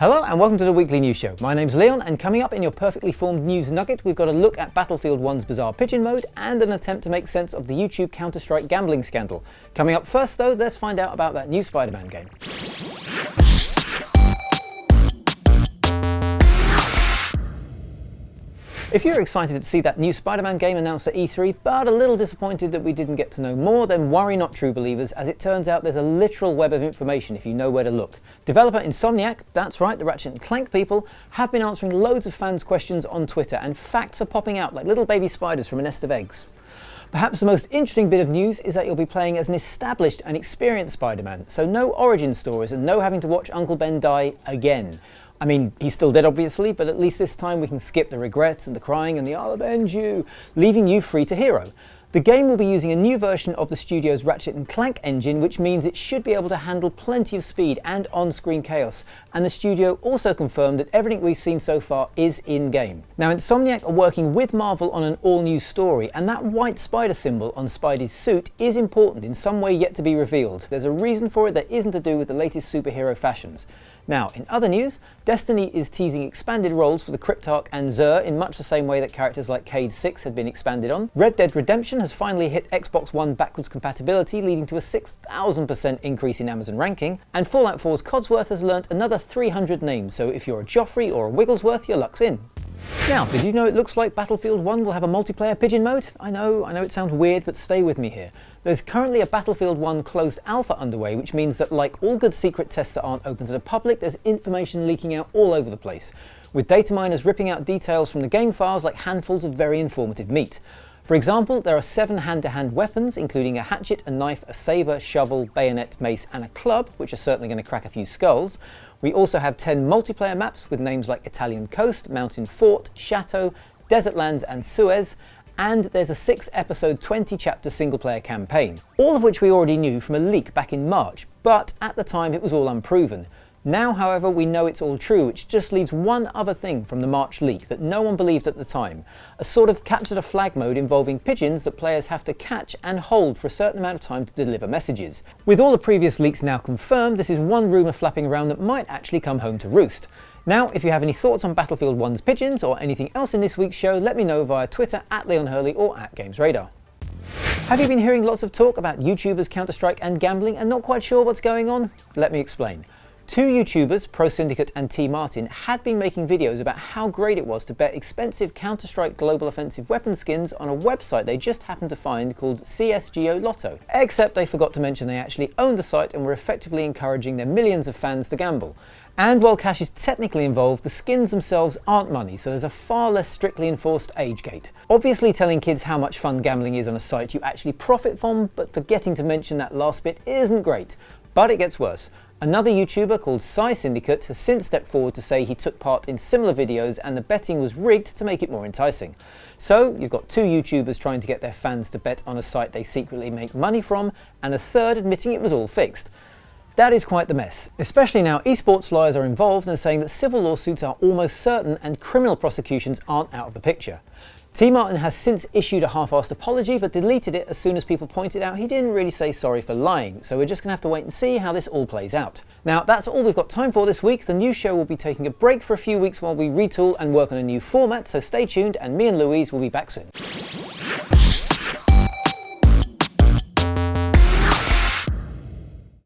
Hello and welcome to the weekly news show. My name's Leon, and coming up in your perfectly formed news nugget, we've got a look at Battlefield 1's bizarre pigeon mode and an attempt to make sense of the YouTube Counter-Strike gambling scandal. Coming up first though, let's find out about that new Spider-Man game. If you're excited to see that new Spider-Man game announced at E3, but a little disappointed that we didn't get to know more, then worry not, true believers, as it turns out there's a literal web of information if you know where to look. Developer Insomniac, that's right, the Ratchet & Clank people, have been answering loads of fans' questions on Twitter, and facts are popping out like little baby spiders from a nest of eggs. Perhaps the most interesting bit of news is that you'll be playing as an established and experienced Spider-Man, so no origin stories and no having to watch Uncle Ben die again. I mean, he's still dead obviously, but at least this time we can skip the regrets and the crying and the "I'll avenge you," leaving you free to hero. The game will be using a new version of the studio's Ratchet & Clank engine, which means it should be able to handle plenty of speed and on-screen chaos, and the studio also confirmed that everything we've seen so far is in-game. Now, Insomniac are working with Marvel on an all-new story, and that white spider symbol on Spidey's suit is important in some way yet to be revealed. There's a reason for it that isn't to do with the latest superhero fashions. Now, in other news, Destiny is teasing expanded roles for the Cryptarch and Xur in much the same way that characters like Cayde 6 had been expanded on. Red Dead Redemption has finally hit Xbox One backwards compatibility, leading to a 6,000% increase in Amazon ranking, and Fallout 4's Codsworth has learnt another 300 names, so if you're a Joffrey or a Wigglesworth, your luck's in. Now, did you know it looks like Battlefield 1 will have a multiplayer pigeon mode? I know it sounds weird, but stay with me here. There's currently a Battlefield 1 closed alpha underway, which means that like all good secret tests that aren't open to the public, there's information leaking out all over the place, with data miners ripping out details from the game files like handfuls of very informative meat. For example, there are 7 hand-to-hand weapons, including a hatchet, a knife, a saber, shovel, bayonet, mace and a club, which are certainly going to crack a few skulls. We also have 10 multiplayer maps with names like Italian Coast, Mountain Fort, Chateau, Desert Lands and Suez, and there's a 6-episode 20-chapter single-player campaign, all of which we already knew from a leak back in March, but at the time it was all unproven. Now, however, we know it's all true, which just leaves one other thing from the March leak that no one believed at the time. A sort of capture the flag mode involving pigeons that players have to catch and hold for a certain amount of time to deliver messages. With all the previous leaks now confirmed, this is one rumour flapping around that might actually come home to roost. Now, if you have any thoughts on Battlefield 1's pigeons or anything else in this week's show, let me know via Twitter @LeonHurley or @GamesRadar. Have you been hearing lots of talk about YouTubers, Counter-Strike and gambling and not quite sure what's going on? Let me explain. 2 YouTubers, Pro Syndicate and T Martin, had been making videos about how great it was to bet expensive Counter-Strike Global Offensive weapon skins on a website they just happened to find called CSGO Lotto. Except they forgot to mention they actually owned the site and were effectively encouraging their millions of fans to gamble. And while cash is technically involved, the skins themselves aren't money, so there's a far less strictly enforced age gate. Obviously telling kids how much fun gambling is on a site you actually profit from, but forgetting to mention that last bit isn't great. But it gets worse. Another YouTuber called Psy Syndicate has since stepped forward to say he took part in similar videos and the betting was rigged to make it more enticing. So you've got 2 YouTubers trying to get their fans to bet on a site they secretly make money from, and a third admitting it was all fixed. That is quite the mess, especially now esports lawyers are involved and saying that civil lawsuits are almost certain and criminal prosecutions aren't out of the picture. T Martin has since issued a half-assed apology but deleted it as soon as people pointed out he didn't really say sorry for lying, so we're just going to have to wait and see how this all plays out. Now, that's all we've got time for this week. The news show will be taking a break for a few weeks while we retool and work on a new format, so stay tuned and me and Louise will be back soon.